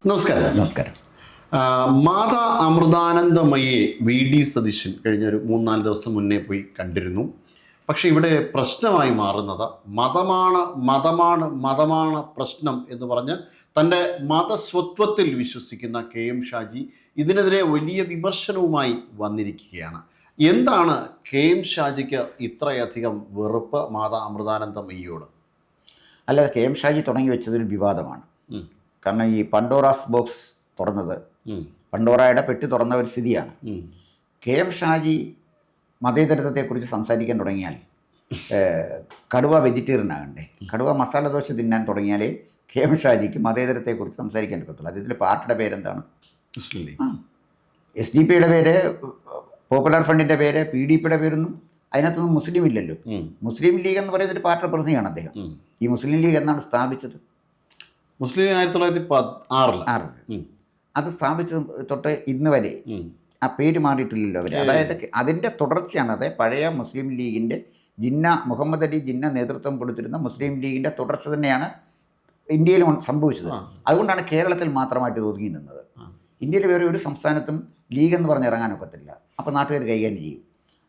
നമസ്കാരം. നമസ്കാരം. മാതാ അമൃതാനന്ദമയെ വി.ഡി. സതീശൻ കഴിഞ്ഞൊരു 3-4 ദിവസം മുന്നേ പോയി കണ്ടിരുന്നു. പക്ഷെ ഇവിടെ പ്രശ്നമായി മാറുന്നത് മതമാണ് പ്രശ്നം എന്ന് പറഞ്ഞ് തൻ്റെ മതസ്വത്വത്തിൽ വിശ്വസിക്കുന്ന കെ.എം. ഷാജി ഇതിനെതിരെ വലിയ വിമർശനവുമായി വന്നിരിക്കുകയാണ്. എന്താണ് കെ.എം. ഷാജിക്ക് ഇത്രയധികം വെറുപ്പ് മാതാ അമൃതാനന്ദമയ്യോട്? അല്ലാതെ കെ.എം. ഷാജി തുടങ്ങി വെച്ചതൊരു വിവാദമാണ്. കാരണം ഈ പണ്ടോറാസ് ബോക്സ് തുറന്നത്, പണ്ടോറയുടെ പെട്ടി തുറന്ന ഒരു സ്ഥിതിയാണ്. കെ.എം. ഷാജി മതേതരത്വത്തെക്കുറിച്ച് സംസാരിക്കാൻ തുടങ്ങിയാൽ കടുവ വെജിറ്റേറിയൻ ആകണ്ടേ, കടുവ മസാല ദോശ തിന്നാൻ തുടങ്ങിയാലേ കെ.എം. ഷാജിക്ക് മതേതരത്വത്തെക്കുറിച്ച് സംസാരിക്കാൻ പറ്റത്തുള്ളൂ. അദ്ദേഹത്തിൻ്റെ പാർട്ടിയുടെ പേരെന്താണ്? മുസ്ലിം ലീഗ്. SDP-യുടെ പേര്, പോപ്പുലർ ഫ്രണ്ടിൻ്റെ പേര്, PDP-യുടെ പേരൊന്നും അതിനകത്തൊന്നും മുസ്ലിം ഇല്ലല്ലോ. മുസ്ലിം ലീഗ് എന്ന് പറയുന്നൊരു പാർട്ടിയുടെ പ്രതിനിധിയാണ് അദ്ദേഹം. ഈ മുസ്ലിം ലീഗ് എന്നാണ് സ്ഥാപിച്ചത്? മുസ്ലിം 1906 അത് സ്ഥാപിച്ചത് തൊട്ട് ഇന്ന് വരെ ആ പേര് മാറിയിട്ടില്ലല്ലോ അവർ. അതായത് അതിൻ്റെ തുടർച്ചയാണ്. അതായത് പഴയ മുസ്ലിം ലീഗിൻ്റെ മുഹമ്മദ് അലി ജിന്ന നേതൃത്വം കൊടുത്തിരുന്ന മുസ്ലിം ലീഗിൻ്റെ തുടർച്ച തന്നെയാണ് ഇന്ത്യയിൽ സംഭവിച്ചത്. അതുകൊണ്ടാണ് കേരളത്തിൽ മാത്രമായിട്ട് ഒതുങ്ങി നിന്നത്. ഇന്ത്യയിൽ വേറെ ഒരു സംസ്ഥാനത്തും ലീഗ് എന്ന് പറഞ്ഞ് ഇറങ്ങാനൊക്കത്തില്ല. അപ്പോൾ നാട്ടുകാർ കൈകാര്യം ചെയ്യും.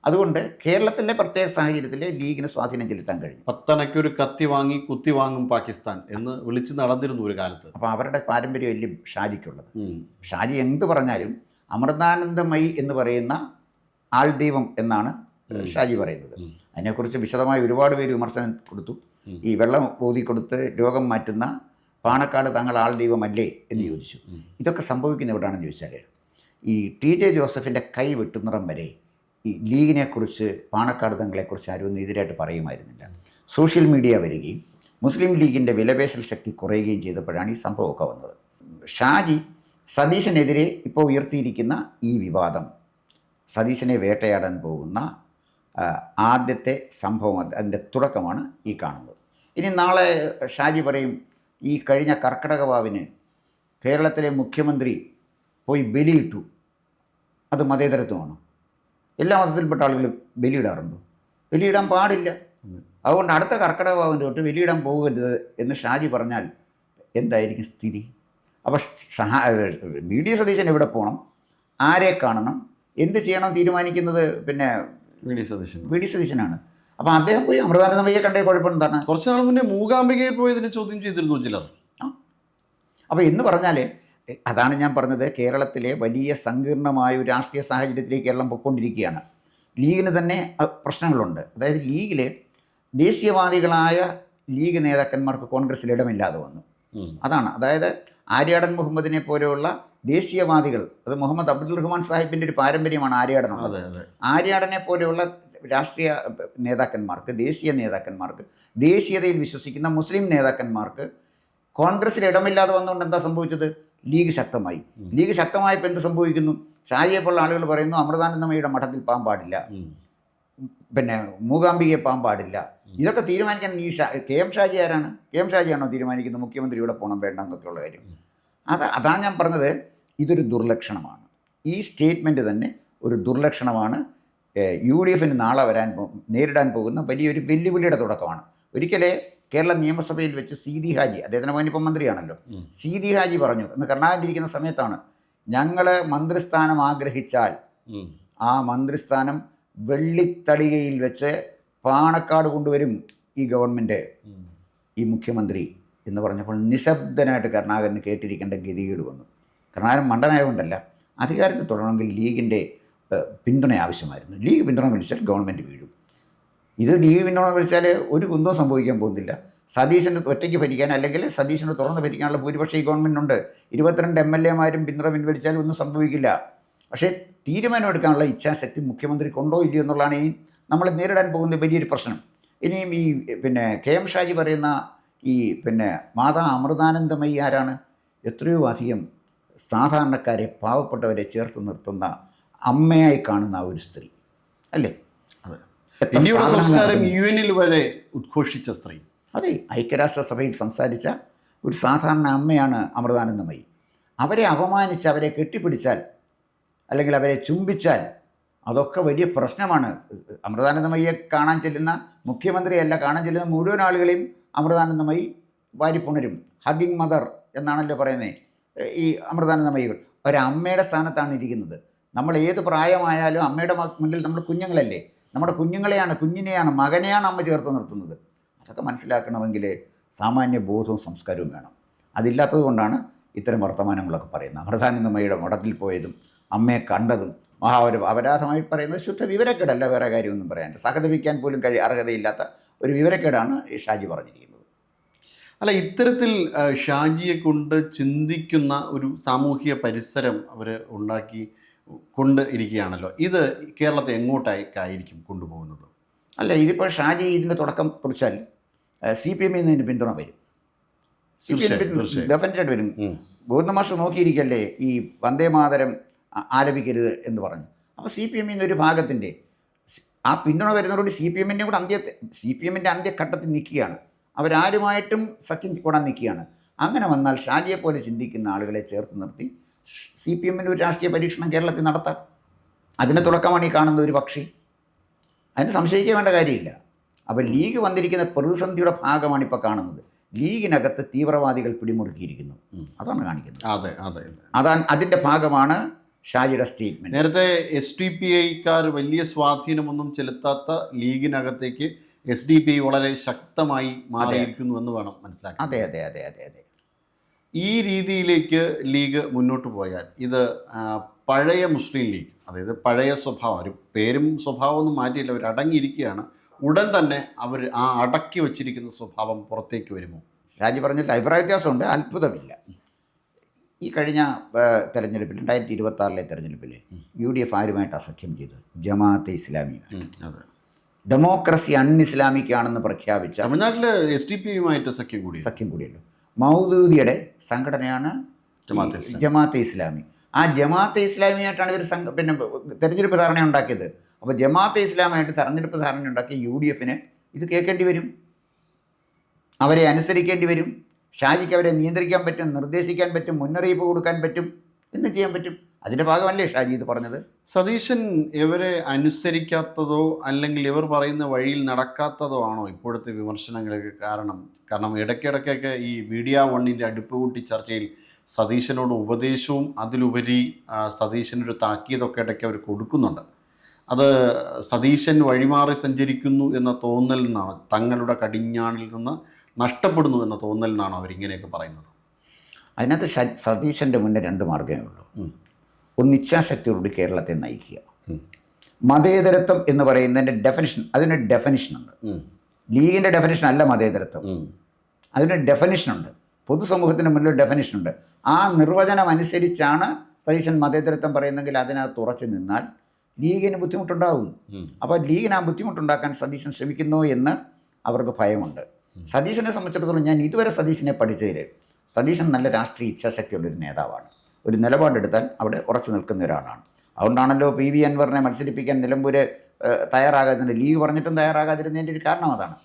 അതുകൊണ്ട് കേരളത്തിലെ പ്രത്യേക സാഹചര്യത്തിൽ ലീഗിന് സ്വാധീനം ചെലുത്താൻ കഴിഞ്ഞു. പത്തനയ്ക്ക് ഒരു കത്തി വാങ്ങി കുത്തി വാങ്ങും പാകിസ്ഥാൻ എന്ന് വിളിച്ച് നടന്നിരുന്നു ഒരു കാലത്ത്. അപ്പോൾ അവരുടെ പാരമ്പര്യം വലിയ ഷാജിക്കുള്ളത്. ഷാജി എന്ത് പറഞ്ഞാലും അമൃതാനന്ദമയി എന്ന് പറയുന്ന ആൾ ദൈവം എന്നാണ് ഷാജി പറയുന്നത്. അതിനെക്കുറിച്ച് വിശദമായി ഒരുപാട് പേര് വിമർശനം കൊടുത്തു. ഈ വെള്ളം ഊതിക്കൊടുത്ത് രോഗം മാറ്റുന്ന പാണക്കാട് തങ്ങൾ ആൾ ദൈവമല്ലേ എന്ന് ചോദിച്ചു. ഇതൊക്കെ സംഭവിക്കുന്ന എവിടെയാണെന്ന് ചോദിച്ചാൽ ഈ TJ ജോസഫിൻ്റെ കൈ വെട്ടുന്നിറം വരെ ഈ ലീഗിനെക്കുറിച്ച്, പാണക്കാട് തങ്ങളെക്കുറിച്ച് ആരും എതിരായിട്ട് പറയുമായിരുന്നില്ല. സോഷ്യൽ മീഡിയ വരികയും മുസ്ലിം ലീഗിൻ്റെ വിലപേശൽ ശക്തി കുറയുകയും ചെയ്തപ്പോഴാണ് ഈ സംഭവമൊക്കെ വന്നത്. ഷാജി സതീശനെതിരെ ഇപ്പോൾ ഉയർത്തിയിരിക്കുന്ന ഈ വിവാദം, സതീശനെ വേട്ടയാടാൻ പോകുന്ന ആദ്യത്തെ സംഭവം, അതിൻ്റെ തുടക്കമാണ് ഈ കാണുന്നത്. ഇനി നാളെ ഷാജി പറയും ഈ കഴിഞ്ഞ കർക്കിടക വാവിന് കേരളത്തിലെ മുഖ്യമന്ത്രി പോയി ബലിയിട്ടു, അത് മതേതരത്വമാണ്. എല്ലാ മതത്തിൽപ്പെട്ട ആളുകൾ ബലിയിടാറുണ്ടോ? ബലിയിടാൻ പാടില്ല. അതുകൊണ്ട് അടുത്ത കർക്കിടക വാവിൻ്റെ തൊട്ട് ബലിയിടാൻ പോകരുത് എന്ന് ഷാജി പറഞ്ഞാൽ എന്തായിരിക്കും സ്ഥിതി? അപ്പോൾ വി.ഡി. സതീശൻ എവിടെ പോകണം, ആരെ കാണണം, എന്ത് ചെയ്യണം തീരുമാനിക്കുന്നത് പിന്നെ വി.ഡി. സതീശനാണ്. അപ്പോൾ അദ്ദേഹം പോയി അമൃതാനന്ദമയ്യെ കണ്ടേ കുഴപ്പം എന്താണ്? കുറച്ച് നാൾ മുന്നേ മൂകാംബികയിൽ പോയി ഇതിനെ ചോദ്യം ചെയ്തിരുന്നു ചിലർ. അപ്പോൾ എന്ന് പറഞ്ഞാൽ അതാണ് ഞാൻ പറഞ്ഞത്, കേരളത്തിലെ വലിയ സങ്കീർണമായ ഒരു രാഷ്ട്രീയ സാഹചര്യത്തിലേക്ക് കേരളം പൊയ്ക്കൊണ്ടിരിക്കുകയാണ്. ലീഗിന് തന്നെ പ്രശ്നങ്ങളുണ്ട്. അതായത് ലീഗിലെ ദേശീയവാദികളായ ലീഗ് നേതാക്കന്മാർക്ക് കോൺഗ്രസ്സിൽ ഇടമില്ലാതെ വന്നു. അതാണ്, അതായത് ആര്യാടൻ മുഹമ്മദിനെ പോലെയുള്ള ദേശീയവാദികൾ, അത് മുഹമ്മദ് അബ്ദുൽ റഹ്മാൻ സാഹിബിൻ്റെ ഒരു പാരമ്പര്യമാണ് ആര്യാടനുള്ളത്. ആര്യാടനെ പോലെയുള്ള രാഷ്ട്രീയ നേതാക്കന്മാർക്ക്, ദേശീയ നേതാക്കന്മാർക്ക്, ദേശീയതയിൽ വിശ്വസിക്കുന്ന മുസ്ലിം നേതാക്കന്മാർക്ക് കോൺഗ്രസ്സിൽ ഇടമില്ലാതെ വന്നുകൊണ്ട് എന്താ സംഭവിച്ചത്? ലീഗ് ശക്തമായി. ലീഗ് ശക്തമായപ്പോൾ എന്ത് സംഭവിക്കുന്നു? ഷാജിയെപ്പോലുള്ള ആളുകൾ പറയുന്നു അമൃതാനന്ദമയുടെ മഠത്തിൽ പോകാൻ പാടില്ല, പിന്നെ മൂകാംബികയെ പോകാൻ പാടില്ല. ഇതൊക്കെ തീരുമാനിക്കാൻ ഈ കെ.എം. ഷാജി ആരാണ്? കെ.എം. ഷാജിയാണോ തീരുമാനിക്കുന്നത് മുഖ്യമന്ത്രി ഇവിടെ പോകണം വേണ്ട എന്നൊക്കെയുള്ള കാര്യം? അതാണ് ഞാൻ പറഞ്ഞത്, ഇതൊരു ദുർലക്ഷണമാണ്. ഈ സ്റ്റേറ്റ്മെൻറ്റ് തന്നെ ഒരു ദുർലക്ഷണമാണ്. UDFന് നാളെ നേരിടാൻ പോകുന്ന വലിയൊരു വെല്ലുവിളിയുടെ തുടക്കമാണ്. ഒരിക്കലേ കേരള നിയമസഭയിൽ വെച്ച് സീതി ഹാജി, അദ്ദേഹത്തിൻ്റെ മകനിപ്പം മന്ത്രിയാണല്ലോ, സീതി ഹാജി പറഞ്ഞു, എന്ന് കർണാടകയിലിരിക്കുന്ന സമയത്താണ്, ഞങ്ങൾ മന്ത്രിസ്ഥാനം ആഗ്രഹിച്ചാൽ ആ മന്ത്രിസ്ഥാനം വെള്ളിത്തളികയിൽ വെച്ച് പാണക്കാട് കൊണ്ടുവരും ഈ ഗവൺമെൻറ്, ഈ മുഖ്യമന്ത്രി എന്ന് പറഞ്ഞപ്പോൾ നിശബ്ദനായിട്ട് കരുണാകരന് കേട്ടിരിക്കേണ്ട ഗതികേട് വന്നു. കരുണാകരൻ മണ്ടനായതുകൊണ്ടല്ല, അധികാരത്തിൽ തുടരണമെങ്കിൽ ലീഗിൻ്റെ പിന്തുണ ആവശ്യമായിരുന്നു. ലീഗ് പിന്തുണ വിളിച്ചാൽ ഗവൺമെൻറ് വീഴും. ഇത് ലീഗ് പിന്തുണ വിളിച്ചാൽ ഒരു കുന്തവും സംഭവിക്കാൻ പോകുന്നില്ല. സതീശൻ്റെ ഒറ്റയ്ക്ക് ഭരിക്കാൻ, അല്ലെങ്കിൽ സതീശന് തുറന്ന് ഭരിക്കാനുള്ള ഭൂരിപക്ഷം ഈ ഗവൺമെൻറ്റുണ്ട്. 22 MLA-മാരും പിന്തുണ പിൻവലിച്ചാൽ ഒന്നും സംഭവിക്കില്ല. പക്ഷേ തീരുമാനമെടുക്കാനുള്ള ഇച്ഛാശക്തി മുഖ്യമന്ത്രിക്കുണ്ടോ ഇല്ലയോ എന്നുള്ളതാണ് ഈ നമ്മൾ നേരിടാൻ പോകുന്ന വലിയൊരു പ്രശ്നം. ഇനിയും ഈ പിന്നെ കെ.എം. ഷാജി പറയുന്ന ഈ പിന്നെ മാതാ അമൃതാനന്ദമയി ആരാണ്? എത്രയോ അധികം സാധാരണക്കാരെ, പാവപ്പെട്ടവരെ ചേർത്ത് നിർത്തുന്ന അമ്മയായി കാണുന്ന ഒരു സ്ത്രീ അല്ലേ? ഇന്ത്യയുടെ സംസ്കാരം UN-ൽ വരെ ഉദ്ഘോഷിച്ച സ്ത്രീ. അതെ, ഐക്യരാഷ്ട്രസഭയിൽ സംസാരിച്ച ഒരു സാധാരണ അമ്മയാണ് അമൃതാനന്ദമയി. അവരെ അപമാനിച്ച് അവരെ കെട്ടിപ്പിടിച്ചാൽ, അല്ലെങ്കിൽ അവരെ ചുംബിച്ചാൽ അതൊക്കെ വലിയ പ്രശ്നമാണ്. അമൃതാനന്ദമയ്യെ കാണാൻ ചെല്ലുന്ന മുഖ്യമന്ത്രിയല്ല, കാണാൻ ചെല്ലുന്ന മുഴുവൻ ആളുകളെയും അമൃതാനന്ദമയി വാരിപ്പുണരും. ഹഗ്ഗിങ് മദർ എന്നാണല്ലോ പറയുന്നത്. ഈ അമൃതാനന്ദമയികൾ ഒരമ്മയുടെ സ്ഥാനത്താണ് ഇരിക്കുന്നത്. നമ്മൾ ഏത് പ്രായമായാലും അമ്മയുടെ മുന്നിൽ നമ്മൾ കുഞ്ഞുങ്ങളല്ലേ, നമ്മുടെ കുഞ്ഞിനെയാണ് മകനെയാണ് അമ്മ ചേർത്ത് നിർത്തുന്നത്. അതൊക്കെ മനസ്സിലാക്കണമെങ്കിൽ സാമാന്യ ബോധവും സംസ്കാരവും വേണം. അതില്ലാത്തത് കൊണ്ടാണ് ഇത്തരം വർത്തമാനങ്ങളൊക്കെ പറയുന്നത്. അമൃതാനന്ദമയിയുടെ മഠത്തിൽ പോയതും അമ്മയെ കണ്ടതും ഒരു അപരാധമായി പറയുന്നത് ശുദ്ധ വിവരക്കേടല്ല, വേറെ കാര്യമൊന്നും പറയാനില്ല. സഹതപിക്കാൻ പോലും അർഹതയില്ലാത്ത ഒരു വിവരക്കേടാണ് ഈ ഷാജി പറഞ്ഞിരിക്കുന്നത്. അല്ല, ഇത്തരത്തിൽ ഷാജിയെ കൊണ്ട് ചിന്തിക്കുന്ന ഒരു സാമൂഹിക പരിസരം അവർ കൊണ്ട് ഇരിക്കുകയാണല്ലോ. ഇത് കേരളത്തെ എങ്ങോട്ടേക്കായിരിക്കും കൊണ്ടുപോകുന്നത്? അല്ല, ഇതിപ്പോൾ ഷാജി ഇതിൻ്റെ തുടക്കം കുറിച്ചാൽ CPM ഇതിന് പിന്തുണ വരും. CPM ഡെഫിനറ്റായിട്ട് വരും. ഗോവിന്ദമാഷ് നോക്കിയിരിക്കല്ലേ ഈ വന്ദേമാതരം ആലപിക്കരുത് എന്ന് പറഞ്ഞു. അപ്പോൾ CPM ഒരു ഭാഗത്തിൻ്റെ ആ പിന്തുണ വരുന്നതോടുകൂടി CPM-ൻ്റെ അന്ത്യഘട്ടത്തിൽ നിൽക്കുകയാണ്. അവരാരുമായിട്ടും സഖ്യം കൂടാൻ നിൽക്കുകയാണ്. അങ്ങനെ വന്നാൽ ഷാജിയെ പോലെ ചിന്തിക്കുന്ന ആളുകളെ ചേർത്ത് നിർത്തി CPM-ന് ഒരു രാഷ്ട്രീയ പരീക്ഷണം കേരളത്തിൽ നടത്താം. അതിന് തുടക്കമാണ് ഈ കാണുന്ന ഒരു പക്ഷി. അതിന് സംശയിക്കാൻ വേണ്ട കാര്യമില്ല. അപ്പോൾ ലീഗ് വന്നിരിക്കുന്ന പ്രതിസന്ധിയുടെ ഭാഗമാണ് ഇപ്പോൾ കാണുന്നത്. ലീഗിനകത്ത് തീവ്രവാദികൾ പിടിമുറുക്കിയിരിക്കുന്നു, അതാണ് കാണിക്കുന്നത്. അതാണ് അതിൻ്റെ ഭാഗമാണ് ഷാജിയുടെ സ്റ്റേറ്റ്മെൻറ്റ്. നേരത്തെ SDPI-ക്കാർ വലിയ സ്വാധീനമൊന്നും ചെലുത്താത്ത ലീഗിനകത്തേക്ക് SDPI വളരെ ശക്തമായി മാറിയിരിക്കുന്നു എന്ന് വേണം മനസ്സിലാക്കാൻ. അതെ. ഈ രീതിയിലേക്ക് ലീഗ് മുന്നോട്ട് പോയാൽ ഇത് പഴയ മുസ്ലിം ലീഗ്, അതായത് പഴയ സ്വഭാവം, ഒരു പേരും സ്വഭാവമൊന്നും മാറ്റിയില്ല, അവർ അടങ്ങിയിരിക്കുകയാണ്. ഉടൻ തന്നെ അവർ ആ അടക്കി വച്ചിരിക്കുന്ന സ്വഭാവം പുറത്തേക്ക് വരുമോ? ഷാജി പറഞ്ഞതിൽ അഭിപ്രായ വ്യത്യാസമുണ്ട്, അത്ഭുതമില്ല. ഈ കഴിഞ്ഞ തെരഞ്ഞെടുപ്പിൽ 2026 തെരഞ്ഞെടുപ്പിൽ UDF ആരുമായിട്ടാണ് സഖ്യം ചെയ്തത്? ജമാഅത്തെ ഇസ്ലാമിയുമായിട്ട്. ഡെമോക്രസി അൺഇസ്ലാമിക് ആണെന്ന് പ്രഖ്യാപിച്ച തമിഴ്നാട്ടിൽ SDPI-യുമായിട്ട് സഖ്യം കൂടിയല്ലോ. മൗദൂദിയുടെ സംഘടനയാണ് ജമാഅത്തെ ഇസ്ലാമി. ആ ജമാഅത്തെ ഇസ്ലാമിയായിട്ടാണ് ഇവർ തെരഞ്ഞെടുപ്പ് ധാരണ ഉണ്ടാക്കിയത്. അപ്പോൾ ജമാഅത്തെ ഇസ്ലാമായിട്ട് തെരഞ്ഞെടുപ്പ് ധാരണ ഉണ്ടാക്കിയ UDF-ന് ഇത് കേൾക്കേണ്ടി വരും, അവരെ അനുസരിക്കേണ്ടി വരും. ഷാജിക്ക് അവരെ നിയന്ത്രിക്കാൻ പറ്റും, നിർദ്ദേശിക്കാൻ പറ്റും, മുന്നറിയിപ്പ് കൊടുക്കാൻ പറ്റും, എന്ന് ചെയ്യാൻ പറ്റും. അതിൻ്റെ ഭാഗമല്ലേ ഷാജി ഇത് പറഞ്ഞത്? സതീശൻ ഇവരെ അനുസരിക്കാത്തതോ അല്ലെങ്കിൽ ഇവർ പറയുന്ന വഴിയിൽ നടക്കാത്തതോ ആണോ ഇപ്പോഴത്തെ വിമർശനങ്ങൾക്ക് കാരണം? കാരണം ഇടയ്ക്കിടയ്ക്കൊക്കെ ഈ മീഡിയ 1-ൻ്റെ അടുപ്പ് കൂട്ടി ചർച്ചയിൽ സതീശനോട് ഉപദേശവും അതിലുപരി സതീശനൊരു താക്കീതൊക്കെ ഇടയ്ക്ക് അവർ കൊടുക്കുന്നുണ്ട്. അത് സതീശൻ വഴിമാറി സഞ്ചരിക്കുന്നു എന്ന തോന്നലിൽ നിന്നാണ്, തങ്ങളുടെ കടിഞ്ഞാണിൽ നിന്ന് നഷ്ടപ്പെടുന്നു എന്ന തോന്നലിൽ നിന്നാണ് അവരിങ്ങനെയൊക്കെ പറയുന്നത്. അതിനകത്ത് സതീശൻ്റെ മുന്നേ 2 മാർഗ്ഗമേ ഉള്ളൂ. ഒന്ന്, ഇച്ഛാശക്തിയോടുകൂടി കേരളത്തെ നയിക്കുക. മതേതരത്വം എന്ന് പറയുന്നതിൻ്റെ അതിനൊരു ഡെഫിനിഷനുണ്ട്. ലീഗിൻ്റെ ഡെഫിനിഷൻ അല്ല മതേതരത്വം, അതിനൊരു ഡെഫിനിഷനുണ്ട്. പൊതുസമൂഹത്തിന് മുന്നിൽ ഡെഫിനിഷനുണ്ട്. ആ നിർവചനം അനുസരിച്ചാണ് സതീശൻ മതേതരത്വം പറയുന്നെങ്കിൽ അതിനകത്ത് ഉറച്ചു നിന്നാൽ ലീഗിന് ബുദ്ധിമുട്ടുണ്ടാകും. അപ്പോൾ ലീഗിന് ആ ബുദ്ധിമുട്ടുണ്ടാക്കാൻ സതീശൻ ശ്രമിക്കുന്നു എന്ന് അവർക്ക് ഭയമുണ്ട്. സതീശനെ സംബന്ധിച്ചിടത്തോളം ഞാൻ ഇതുവരെ സതീശനെ പഠിച്ചതിൽ സതീശൻ നല്ല രാഷ്ട്രീയ ഇച്ഛാശക്തിയുള്ളൊരു നേതാവാണ്. ഒരു നിലപാടെടുത്താൽ അവിടെ ഉറച്ചു നിൽക്കുന്ന ഒരാളാണ്. അതുകൊണ്ടാണല്ലോ PV അൻവറിനെ മത്സരിപ്പിക്കാൻ നിലമ്പൂർ തയ്യാറാകാതിരുന്നത്, ലീഗ് പറഞ്ഞിട്ടും തയ്യാറാകാതിരുന്നതിൻ്റെ ഒരു കാരണം അതാണ്.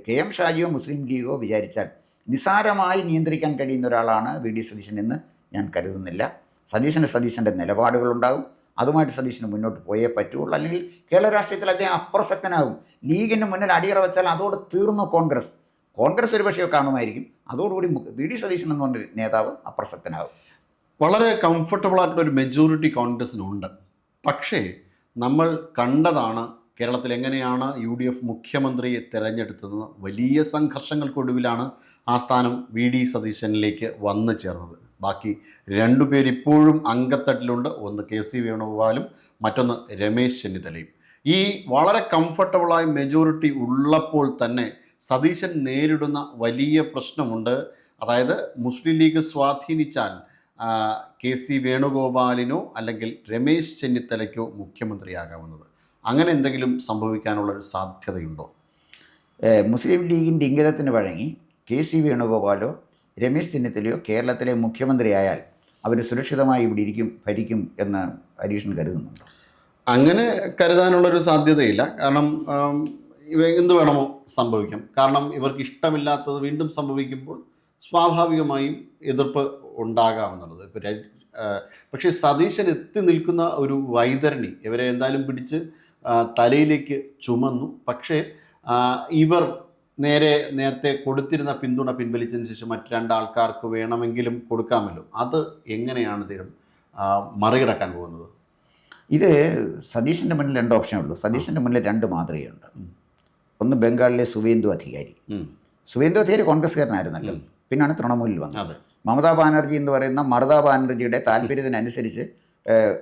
KM ഷാജിയോ മുസ്ലിം ലീഗോ വിചാരിച്ചാൽ നിസാരമായി നിയന്ത്രിക്കാൻ കഴിയുന്ന ഒരാളാണ് VD സതീശൻ എന്ന് ഞാൻ കരുതുന്നില്ല. സതീശൻ്റെ നിലപാടുകളുണ്ടാകും, അതുമായിട്ട് സതീശന് മുന്നോട്ട് പോയേ പറ്റുള്ളൂ. അല്ലെങ്കിൽ കേരള രാഷ്ട്രീയത്തിൽ അദ്ദേഹം അപ്രസക്തനാകും. ലീഗിന് മുന്നിൽ അടിയറ വെച്ചാൽ അതോട് തീർന്നു കോൺഗ്രസ് ഒരു പക്ഷേ കാണുമായിരിക്കും. അതോടുകൂടി VD സതീശൻ എന്ന് പറഞ്ഞ നേതാവ് അപ്രസക്തനാകും. വളരെ കംഫർട്ടബിളായിട്ടുള്ളൊരു മെജോറിറ്റി കോൺഗ്രസിനുണ്ട്. പക്ഷേ നമ്മൾ കണ്ടതാണ് കേരളത്തിൽ എങ്ങനെയാണ് UDF മുഖ്യമന്ത്രിയെ തിരഞ്ഞെടുത്തതെന്ന്. വലിയ സംഘർഷങ്ങൾക്കൊടുവിലാണ് ആ സ്ഥാനം VD സതീശനിലേക്ക് വന്നു ചേർന്നത്. ബാക്കി 2 പേർ ഇപ്പോഴും അങ്കത്തട്ടിലുണ്ട്. ഒന്ന് KC വേണുഗോപാലും മറ്റൊന്ന് രമേശ് ചെന്നിത്തലയും. ഈ വളരെ കംഫർട്ടബിളായ മെജോറിറ്റി ഉള്ളപ്പോൾ തന്നെ സതീശൻ നേരിടുന്ന വലിയ പ്രശ്നമുണ്ട്. അതായത് മുസ്ലിം ലീഗ് സ്വാധീനിച്ചാൽ KC വേണുഗോപാലിനോ അല്ലെങ്കിൽ രമേശ് ചെന്നിത്തലയ്ക്കോ മുഖ്യമന്ത്രിയാകാവുന്നത്. അങ്ങനെ എന്തെങ്കിലും സംഭവിക്കാനുള്ളൊരു സാധ്യതയുണ്ടോ? മുസ്ലിം ലീഗിൻ്റെ ഇംഗിതത്തിന് വഴങ്ങി KC വേണുഗോപാലോ രമേശ് ചെന്നിത്തലയോ കേരളത്തിലെ മുഖ്യമന്ത്രിയായാൽ അവർ സുരക്ഷിതമായി ഇവിടെ ഭരിക്കും എന്ന് ഹരീഷൻ കരുതുന്നുണ്ടോ? അങ്ങനെ കരുതാനുള്ളൊരു സാധ്യതയില്ല. കാരണം ഇവ എന്ത് വേണമോ സംഭവിക്കാം. കാരണം ഇവർക്ക് ഇഷ്ടമില്ലാത്തത് വീണ്ടും സംഭവിക്കുമ്പോൾ സ്വാഭാവികമായും എതിർപ്പ് ഉണ്ടാകാമെന്നുള്ളത്. പക്ഷേ സതീശൻ എത്തി നിൽക്കുന്ന ഒരു വൈതരണി ഇവരെ എന്തായാലും പിടിച്ച് തലയിലേക്ക് ചുമന്നു. പക്ഷേ ഇവർ നേരത്തെ കൊടുത്തിരുന്ന പിന്തുണ പിൻവലിച്ചതിന് ശേഷം മറ്റ് രണ്ടാൾക്കാർക്ക് വേണമെങ്കിലും കൊടുക്കാമല്ലോ. അത് എങ്ങനെയാണ് അദ്ദേഹം മറികടക്കാൻ പോകുന്നത്? ഇത് സതീശൻ്റെ മുന്നിൽ 2 ഓപ്ഷനേ ഉള്ളൂ. സതീശൻ്റെ മുന്നിൽ 2 മാതൃകയുണ്ട്. ഒന്ന് ബംഗാളിലെ സുവേന്ദു അധികാരി. സുവേന്ദു അധികാരി കോൺഗ്രസ്സുകാരനായിരുന്നല്ലോ, പിന്നാണ് തൃണമൂലിൽ വന്നത്. മമതാ ബാനർജി എന്ന് പറയുന്ന മമതാ ബാനർജിയുടെ താല്പര്യത്തിനനുസരിച്ച്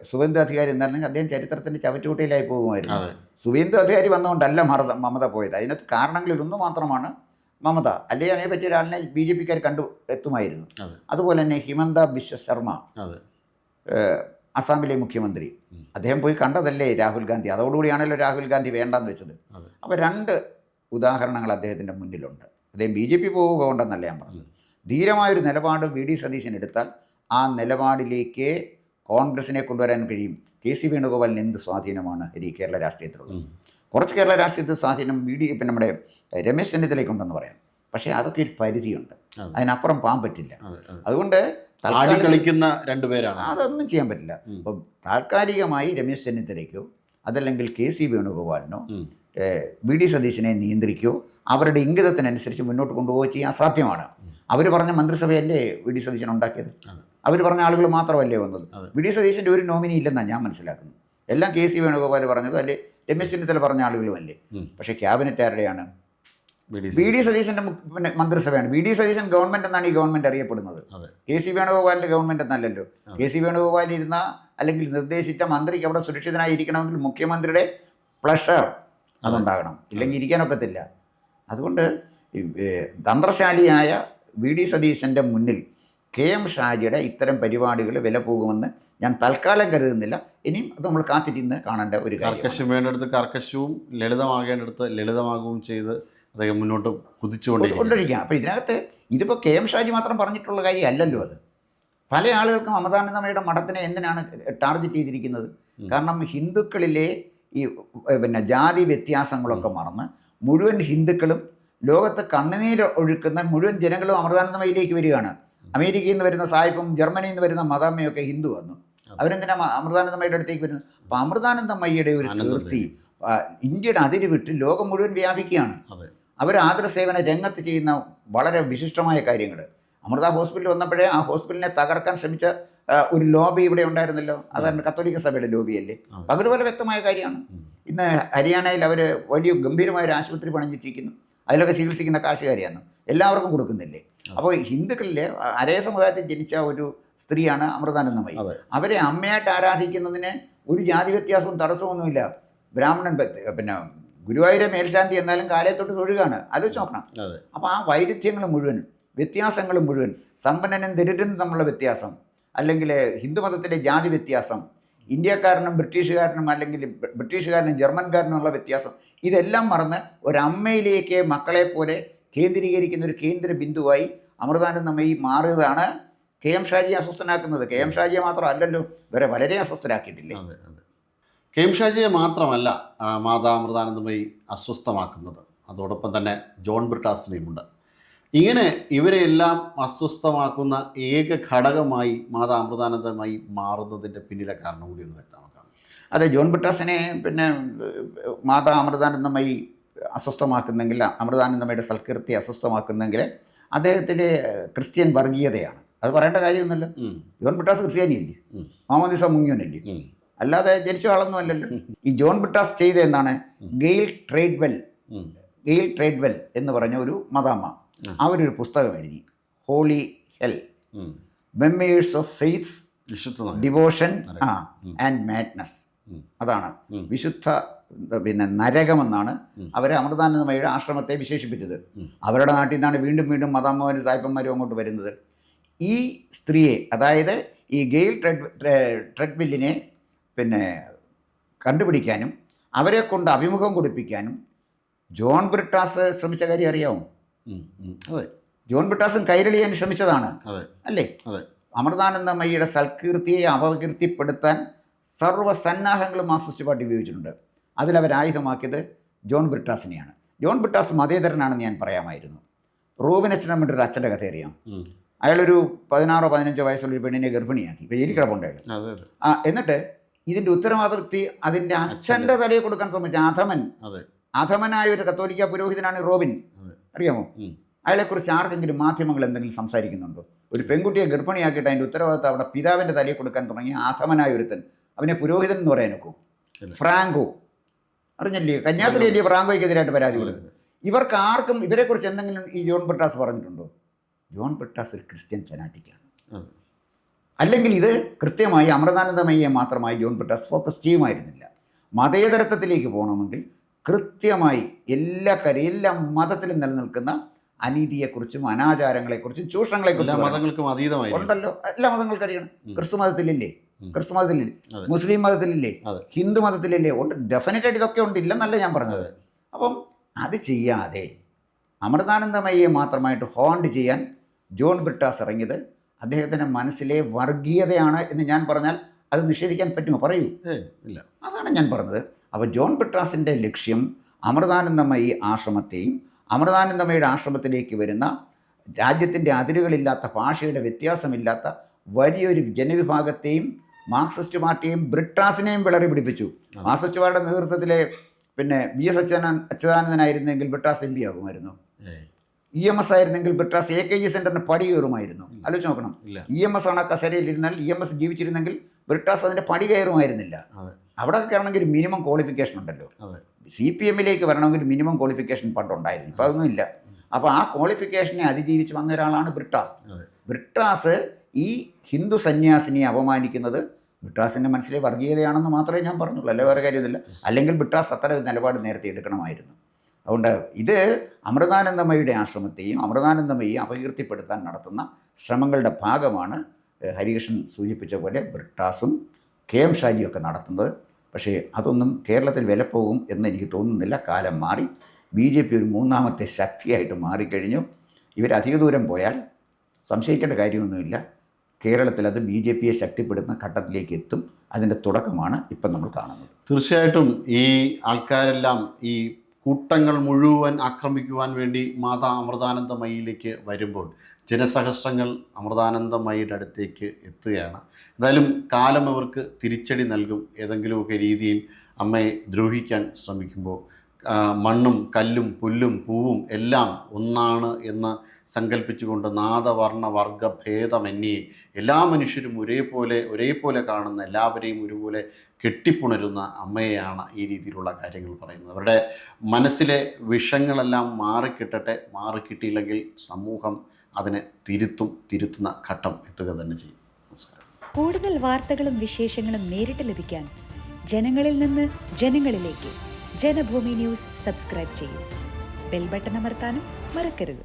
സുവേന്ദു അധികാരി എന്നായിരുന്നെങ്കിൽ അദ്ദേഹം ചരിത്രത്തിൻ്റെ ചവറ്റുകുട്ടയിലായി പോകുമായിരുന്നു. സുവേന്ദു അധികാരി വന്നുകൊണ്ടല്ല മമത പോയത്. അതിനകത്ത് കാരണങ്ങളിൽ ഒന്ന് മാത്രമാണ് മമത. അല്ലെങ്കിൽ അതിനെ പറ്റിയ ഒരാളിനെ BJPക്കാർ കണ്ടു എത്തുമായിരുന്നു. അതുപോലെ തന്നെ ഹിമന്ത ബിശ്വ ശർമ്മ, അസാമിലെ മുഖ്യമന്ത്രി, അദ്ദേഹം പോയി കണ്ടതല്ലേ രാഹുൽ ഗാന്ധി. അതോടുകൂടിയാണല്ലോ രാഹുൽ ഗാന്ധി വേണ്ടെന്ന് വെച്ചത്. അപ്പോൾ 2 ഉദാഹരണങ്ങൾ അദ്ദേഹത്തിൻ്റെ മുന്നിലുണ്ട്. അദ്ദേഹം BJP പോവുക കൊണ്ടെന്നല്ല ഞാൻ പറഞ്ഞത്. ധീരമായൊരു നിലപാട് VD സതീശൻ എടുത്താൽ ആ നിലപാടിലേക്ക് കോൺഗ്രസിനെ കൊണ്ടുവരാൻ കഴിയും. KC വേണുഗോപാലിന് എന്ത് സ്വാധീനമാണ് കേരള രാഷ്ട്രീയത്തിലുള്ളത്? കുറച്ച് കേരള രാഷ്ട്രീയത്തിൽ സ്വാധീനം പിന്നെ നമ്മുടെ രമേശ് ചെന്നിത്തലയ്ക്കുണ്ടെന്ന് പറയാം. പക്ഷേ അതൊക്കെ ഒരു പരിധിയുണ്ട്, അതിനപ്പുറം പോകാൻ പറ്റില്ല. അതുകൊണ്ട് കളിക്കുന്ന 2 പേരാണ്, അതൊന്നും ചെയ്യാൻ പറ്റില്ല. അപ്പം താൽക്കാലികമായി രമേശ് ചെന്നിത്തലയ്ക്കോ അതല്ലെങ്കിൽ KC വേണുഗോപാലിനോ VD സതീശനെ നിയന്ത്രിക്കുകയോ അവരുടെ ഇംഗിതത്തിനനുസരിച്ച് മുന്നോട്ട് കൊണ്ടുപോവുകയോ ചെയ്യാൻ അസാധ്യമാണ്. അവർ പറഞ്ഞ മന്ത്രിസഭയല്ലേ VD സതീശൻ ഉണ്ടാക്കിയത്? അവർ പറഞ്ഞ ആളുകൾ മാത്രമല്ലേ വന്നത്? VD സതീശൻ്റെ ഒരു നോമിനി ഇല്ലെന്നാണ് ഞാൻ മനസ്സിലാക്കുന്നത്. എല്ലാം KC വേണുഗോപാൽ പറഞ്ഞതും അല്ലേ രമേശ് ചെന്നിത്തല പറഞ്ഞ ആളുകളുമല്ലേ. പക്ഷേ ക്യാബിനറ്റ് ആരുടെയാണ്? VD സതീശൻ്റെ പിന്നെ മന്ത്രിസഭയാണ്. VD സതീശൻ ഗവൺമെൻറ് എന്നാണ് ഈ ഗവൺമെൻറ് അറിയപ്പെടുന്നത്. KC വേണുഗോപാലിൻ്റെ ഗവൺമെൻറ് എന്നല്ലല്ലോ. KC വേണുഗോപാൽ ഇരുന്ന അല്ലെങ്കിൽ നിർദ്ദേശിച്ച മന്ത്രിക്ക് അവിടെ സുരക്ഷിതനായി ഇരിക്കണമെങ്കിൽ മുഖ്യമന്ത്രിയുടെ പ്ലഷർ അതുണ്ടാകണം, ഇല്ലെങ്കിൽ ഇരിക്കാനൊക്കത്തില്ല. അതുകൊണ്ട് തന്ത്രശാലിയായ VD സതീശൻ്റെ മുന്നിൽ KM ഷാജിയുടെ ഇത്തരം പരിപാടികൾ വില പോകുമെന്ന് ഞാൻ തൽക്കാലം കരുതുന്നില്ല. ഇനിയും അത് നമ്മൾ കാത്തിരുന്ന് കാണേണ്ട ഒരു കാര്യം. കർക്കശം വേണ്ടടുത്ത് കർക്കശവും ലളിതമാകേണ്ടടുത്ത് ലളിതമാകുകയും ചെയ്ത് അദ്ദേഹം മുന്നോട്ട് കുതിച്ചുകൊണ്ടിരിക്കുക. അപ്പോൾ ഇതിപ്പോൾ KM ഷാജി മാത്രം പറഞ്ഞിട്ടുള്ള കാര്യമല്ലല്ലോ. അത് പല ആളുകൾക്കും അമൃതാനന്ദമയുടെ മഠത്തിനെ എന്തിനാണ് ടാർഗറ്റ് ചെയ്തിരിക്കുന്നത്? കാരണം ഹിന്ദുക്കളിലെ ഈ പിന്നെ ജാതി വ്യത്യാസങ്ങളൊക്കെ മറന്ന് മുഴുവൻ ഹിന്ദുക്കളും ലോകത്ത് കണ്ണുനീര് ഒഴുക്കുന്ന മുഴുവൻ ജനങ്ങളും അമൃതാനന്ദമയിലേക്ക് വരികയാണ്. അമേരിക്കയിൽ നിന്ന് വരുന്ന സായിപ്പും ജർമ്മനിയിൽ നിന്ന് വരുന്ന മദാമ്മയൊക്കെ ഹിന്ദു വന്നു. അവരെന്തിനാ അമൃതാനന്ദമയുടെ അടുത്തേക്ക് വരുന്നത്? അപ്പോൾ അമൃതാനന്ദമയ്യയുടെ ഒരു കീർത്തി ഇന്ത്യയുടെ അതിര് വിട്ട് ലോകം മുഴുവൻ വ്യാപിക്കുകയാണ്. അവർ ആതുരസേവന രംഗത്ത് ചെയ്യുന്ന വളരെ വിശിഷ്ടമായ കാര്യങ്ങൾ. അമൃത ഹോസ്പിറ്റൽ വന്നപ്പോഴേ ആ ഹോസ്പിറ്റലിനെ തകർക്കാൻ ശ്രമിച്ച ഒരു ലോബി ഇവിടെ ഉണ്ടായിരുന്നല്ലോ. അതാണ് കത്തോലിക്ക സഭയുടെ ലോബിയല്ലേ. പകൽ വ്യക്തമായ കാര്യമാണ്. ഇന്ന് ഹരിയാനയിൽ അവർ വലിയ ഗംഭീരമായൊരു ആശുപത്രി പണിഞ്ഞിരിക്കുന്നു. അതിലൊക്കെ ചികിത്സിക്കുന്ന കാശുകാരിയാണ്, എല്ലാവർക്കും കൊടുക്കുന്നില്ലേ. അപ്പോൾ ഹിന്ദുക്കളിലെ അരയ സമുദായത്തിൽ ജനിച്ച ഒരു സ്ത്രീയാണ് അമൃതാനന്ദമയി. അവരെ അമ്മയായിട്ട് ആരാധിക്കുന്നതിന് ഒരു ജാതി വ്യത്യാസവും തടസ്സമൊന്നുമില്ല. ബ്രാഹ്മണൻ പിന്നെ ഗുരുവായൂരെ മേൽശാന്തി എന്നാലും കാലത്തൊട്ട് തൊഴുകാണ്. ആലോചിച്ച് നോക്കണം. അപ്പോൾ ആ വൈരുദ്ധ്യങ്ങൾ മുഴുവൻ, വ്യത്യാസങ്ങൾ മുഴുവൻ, സമ്പന്നനും ദരിദ്രനും തമ്മിലുള്ള വ്യത്യാസം, അല്ലെങ്കിൽ ഹിന്ദുമതത്തിലെ ജാതി വ്യത്യാസം, ഇന്ത്യക്കാരനും ബ്രിട്ടീഷുകാരനും അല്ലെങ്കിൽ ബ്രിട്ടീഷുകാരനും ജർമ്മൻകാരനുമുള്ള വ്യത്യാസം, ഇതെല്ലാം മറന്ന് ഒരമ്മയിലേക്ക് മക്കളെ പോലെ കേന്ദ്രീകരിക്കുന്ന ഒരു കേന്ദ്ര ബിന്ദുവായി അമൃതാനന്ദമയി മാറിയതാണ് KM ഷാജിയെ അസ്വസ്ഥനാക്കുന്നത്. KM ഷാജിയെ മാത്രമല്ലല്ലോ, ഇവരെ വളരെ അസ്വസ്ഥരാക്കിയിട്ടില്ലേ. KM ഷാജിയെ മാത്രമല്ല മാതാ അമൃതാനന്ദമയി അസ്വസ്ഥമാക്കുന്നത്, അതോടൊപ്പം തന്നെ ജോൺ ബ്രിട്ടാസിനെയുമുണ്ട്. ഇങ്ങനെ ഇവരെല്ലാം അസ്വസ്ഥമാക്കുന്ന ഏക ഘടകമായി മാതാ അമൃതാനന്ദമയി മാറുന്നതിൻ്റെ പിന്നിലെ കാരണം കൂടി ഒന്ന് വ്യക്തമാക്കാം. അതെ, ജോൺ ബ്രിട്ടാസിനെ പിന്നെ മാതാ അമൃതാനന്ദമയി അസ്വസ്ഥമാക്കുന്നെങ്കിൽ, അമൃതാനന്ദമയുടെ സൽകീർത്തി അസ്വസ്ഥമാക്കുന്നെങ്കിൽ അദ്ദേഹത്തിൻ്റെ ക്രിസ്ത്യൻ വർഗീയതയാണ്. അത് പറയേണ്ട കാര്യമൊന്നുമല്ലോ. ജോൺ ബ്രിട്ടാസ് ക്രിസ്ത്യാനിയല്ലേ, മാമോദിസ മുങ്ങിയോനല്ലേ, അല്ലാതെ ജനിച്ച ആളൊന്നും അല്ലല്ലോ. ഈ ജോൺ ബ്രിട്ടാസ് ചെയ്ത എന്താണ്? ഗെയിൽ ട്രേഡ്വെൽ എന്ന് പറഞ്ഞ ഒരു മദാമ്മ അവരൊരു പുസ്തകം എഴുതി, holy hell, memoirs of faith, devotion and madness. അതാണ് വിശുദ്ധ പിന്നെ നരകമെന്നാണ് അവർ അമൃതാനന്ദമയുടെ ആശ്രമത്തെ വിശേഷിപ്പിച്ചത്. അവരുടെ നാട്ടിൽ നിന്നാണ് വീണ്ടും വീണ്ടും മദാമ്മമാരും സായിപ്പന്മാരും അങ്ങോട്ട് വരുന്നത്. ഈ സ്ത്രീയെ, അതായത് ഈ ഗെയിൽ ട്രെഡ്വില്ലിനെ പിന്നെ കണ്ടുപിടിക്കാനും അവരെ കൊണ്ട് അഭിമുഖം കൊടുപ്പിക്കാനും ജോൺ ബ്രിട്ടാസ് ശ്രമിച്ച കാര്യം അറിയാമോ? അതെ, ജോൺ ബ്രിട്ടാസും കൈരളിയാൻ ശ്രമിച്ചതാണ് അല്ലേ. അമൃതാനന്ദമയ്യയുടെ സൽകീർത്തിയെ അപകീർത്തിപ്പെടുത്താൻ സർവ്വസന്നാഹങ്ങളും മാർക്സിസ്റ്റ് പാർട്ടി ഉപയോഗിച്ചിട്ടുണ്ട്. അതിലവരായുധമാക്കിയത് ജോൺ ബ്രിട്ടാസിനെയാണ്. ജോൺ ബ്രിട്ടാസ് മതേതരനാണെന്ന് ഞാൻ പറയാമായിരുന്നു. റൂബിൻ അച്ഛനമ്മയുടെ ഒരു അച്ഛൻ്റെ കഥ അറിയാം. അയാളൊരു 16-15 വയസ്സുള്ളൊരു പെണ്ണിനെ ഗർഭിണിയാക്കി, ജയിലിൽ കിടപ്പുണ്ട് അയാൾ. എന്നിട്ട് ഇതിൻ്റെ ഉത്തരവാദിത്വം അതിൻ്റെ അച്ഛൻ്റെ തലയിൽ കൊടുക്കാൻ ശ്രമിച്ച അധമനായ ഒരു കത്തോലിക്ക പുരോഹിതനാണ് റോബിൻ. അറിയാമോ? അയാളെക്കുറിച്ച് ആർക്കെങ്കിലും മാധ്യമങ്ങൾ എന്തെങ്കിലും സംസാരിക്കുന്നുണ്ടോ? ഒരു പെൺകുട്ടിയെ ഗർഭിണിയാക്കിയിട്ട് അതിൻ്റെ ഉത്തരവാദിത്തം അവിടെ പിതാവിൻ്റെ തലയിൽ കൊടുക്കാൻ തുടങ്ങിയ ആധമനായ ഒരുത്തൻ, അവനെ പുരോഹിതൻ എന്ന് പറയാനൊക്കൂ? ഫ്രാങ്കോ അറിഞ്ഞില്ലേ? കന്യാസ്ത്രീയല്ലേ ഫ്രാങ്കോയ്ക്കെതിരായിട്ട് പരാതി കൊടുത്തത്? ഇവർക്ക് ആർക്കും ഇവരെക്കുറിച്ച് എന്തെങ്കിലും ഈ ജോൺ ബ്രിട്ടാസ് പറഞ്ഞിട്ടുണ്ടോ? ജോൺ ബ്രിട്ടാസ് ഒരു ക്രിസ്ത്യൻ ഫനാറ്റിക്കാണ്. അല്ലെങ്കിൽ ഇത് കൃത്യമായി അമൃതാനന്ദമയ്യെ മാത്രമായി ജോൺ ബ്രിട്ടാസ് ഫോക്കസ് ചെയ്യുമായിരുന്നില്ല. മതേതരത്വത്തിലേക്ക് പോകണമെങ്കിൽ കൃത്യമായി എല്ലാ മതത്തിലും നിലനിൽക്കുന്ന അനീതിയെക്കുറിച്ചും അനാചാരങ്ങളെക്കുറിച്ചും ചൂഷണങ്ങളെക്കുറിച്ചും മതങ്ങൾക്കും അതീതമായി ഉണ്ടല്ലോ. എല്ലാ മതങ്ങൾക്കും അറിയണം. ക്രിസ്തു മതത്തിലില്ലേ? മുസ്ലിം മതത്തിലില്ലേ? ഹിന്ദു മതത്തിലില്ലേ? ഉണ്ട്. ഡെഫിനറ്റായിട്ട് ഇതൊക്കെ ഉണ്ട്, ഇല്ലെന്നല്ല ഞാൻ പറഞ്ഞത്. അപ്പം അത് ചെയ്യാതെ അമൃതാനന്ദമയ്യെ മാത്രമായിട്ട് ഹോണ്ട് ചെയ്യാൻ ജോൺ ബ്രിട്ടാസ് ഇറങ്ങിയത് അദ്ദേഹത്തിൻ്റെ മനസ്സിലെ വർഗീയതയാണ് എന്ന് ഞാൻ പറഞ്ഞാൽ അത് നിഷേധിക്കാൻ പറ്റുമോ? പറയൂ. ഇല്ല. അതാണ് ഞാൻ പറഞ്ഞത്. അപ്പോൾ ജോൺ ബ്രിട്ടാസിൻ്റെ ലക്ഷ്യം അമൃതാനന്ദമയി ആശ്രമത്തെയും അമൃതാനന്ദമയുടെ ആശ്രമത്തിലേക്ക് വരുന്ന രാജ്യത്തിൻ്റെ അതിരുകളില്ലാത്ത, ഭാഷയുടെ വ്യത്യാസമില്ലാത്ത വലിയൊരു ജനവിഭാഗത്തെയും മാർക്സിസ്റ്റ് പാർട്ടിയെയും ബ്രിട്ടാസിനെയും വിളറി പിടിപ്പിച്ചു. മാർക്സിസ്റ്റ് പാർട്ടിയുടെ നേതൃത്വത്തിലെ BS അച്യുതാനന്ദനായിരുന്നെങ്കിൽ ബ്രിട്ടാസ് MP ആകുമായിരുന്നു. EMS ആയിരുന്നെങ്കിൽ ബ്രിട്ടാസ് AKG സെൻറ്ററിന് പടി കയറുമായിരുന്നു. ആലോചിച്ച് നോക്കണം. EMS ആണ് കസേരയിലിരുന്നാൽ, EMS ജീവിച്ചിരുന്നെങ്കിൽ ബ്രിട്ടാസ് അതിൻ്റെ പടി കയറുമായിരുന്നില്ല. അവിടെ കയറണമെങ്കിൽ ഒരു മിനിമം ക്വാളിഫിക്കേഷൻ ഉണ്ടല്ലോ. CPM-ലേക്ക് വരണമെങ്കിൽ മിനിമം ക്വാളിഫിക്കേഷൻ പണ്ടുണ്ടായിരുന്നു, ഇപ്പോൾ അതൊന്നും ഇല്ല. അപ്പോൾ ആ ക്വാളിഫിക്കേഷനെ അതിജീവിച്ച് വന്ന ഒരാളാണ് ബ്രിട്ടാസ്. ബ്രിട്ടാസ് ഈ ഹിന്ദു സന്യാസിനിയെ അപമാനിക്കുന്നത് ബ്രിട്ടാസിൻ്റെ മനസ്സിലെ വർഗീയതയാണെന്ന് മാത്രമേ ഞാൻ പറഞ്ഞുള്ളൂ, അല്ലെ വേറെ കാര്യമൊന്നുമില്ല. അല്ലെങ്കിൽ ബ്രിട്ടാസ് അത്ര നിലപാട് നേരത്തെ എടുക്കണമായിരുന്നു. അതുകൊണ്ട് ഇത് അമൃതാനന്ദമയുടെ ആശ്രമത്തെയും അമൃതാനന്ദമയെ അപകീർത്തിപ്പെടുത്താൻ നടത്തുന്ന ശ്രമങ്ങളുടെ ഭാഗമാണ് ഹരികൃഷ്ണൻ സൂചിപ്പിച്ച പോലെ ബ്രിട്ടാസും KM ഷാജിയൊക്കെ നടത്തുന്നത്. പക്ഷേ അതൊന്നും കേരളത്തിൽ വിലപ്പോകും എന്നെനിക്ക് തോന്നുന്നില്ല. കാലം മാറി. BJP ഒരു മൂന്നാമത്തെ ശക്തിയായിട്ട് മാറിക്കഴിഞ്ഞു. ഇവരധിക ദൂരം പോയാൽ സംശയിക്കേണ്ട കാര്യമൊന്നുമില്ല, കേരളത്തിൽ അത് BJPയെ ശക്തിപ്പെടുത്തുന്ന ഘട്ടത്തിലേക്ക് എത്തും. അതിൻ്റെ തുടക്കമാണ് ഇപ്പം നമ്മൾ കാണുന്നത്. തീർച്ചയായിട്ടും ഈ ആൾക്കാരെല്ലാം ഈ കൂട്ടങ്ങൾ മുഴുവൻ ആക്രമിക്കുവാൻ വേണ്ടി മാതാ അമൃതാനന്ദമയിലേക്ക് വരുമ്പോൾ ജനസഹസ്രങ്ങൾ അമൃതാനന്ദമയിയുടെ അടുത്തേക്ക് എത്തുകയാണ്. എന്തായാലും കാലം അവർക്ക് തിരിച്ചടി നൽകും. ഏതെങ്കിലുമൊക്കെ രീതിയിൽ അമ്മയെ ദ്രോഹിക്കാൻ ശ്രമിക്കുമ്പോൾ മണ്ണും കല്ലും പുല്ലും പൂവും എല്ലാം ഒന്നാണ് എന്ന് സങ്കല്പിച്ചുകൊണ്ട് നാദവർണ്ണ വർഗ ഭേദമന്യേ എല്ലാ മനുഷ്യരും ഒരേപോലെ കാണുന്ന, എല്ലാവരെയും ഒരുപോലെ കെട്ടിപ്പുണരുന്ന അമ്മയെയാണ് ഈ രീതിയിലുള്ള കാര്യങ്ങൾ പറയുന്നത്. അവരുടെ മനസ്സിലെ വിഷങ്ങളെല്ലാം മാറിക്കിട്ടട്ടെ. മാറിക്കിട്ടിയില്ലെങ്കിൽ സമൂഹം അതിനെ തിരുത്തുന്ന ഘട്ടം എത്തുക തന്നെ ചെയ്യും. നമസ്കാരം. കൂടുതൽ വാർത്തകളും വിശേഷങ്ങളും നേരിട്ട് ലഭിക്കാൻ ജനങ്ങളിൽ നിന്ന് ജനങ്ങളിലേക്ക് ജനഭൂമി ന്യൂസ് സബ്സ്ക്രൈബ് ചെയ്യൂ. ബെൽ ബട്ടൺ അമർത്താനും മറക്കരുത്.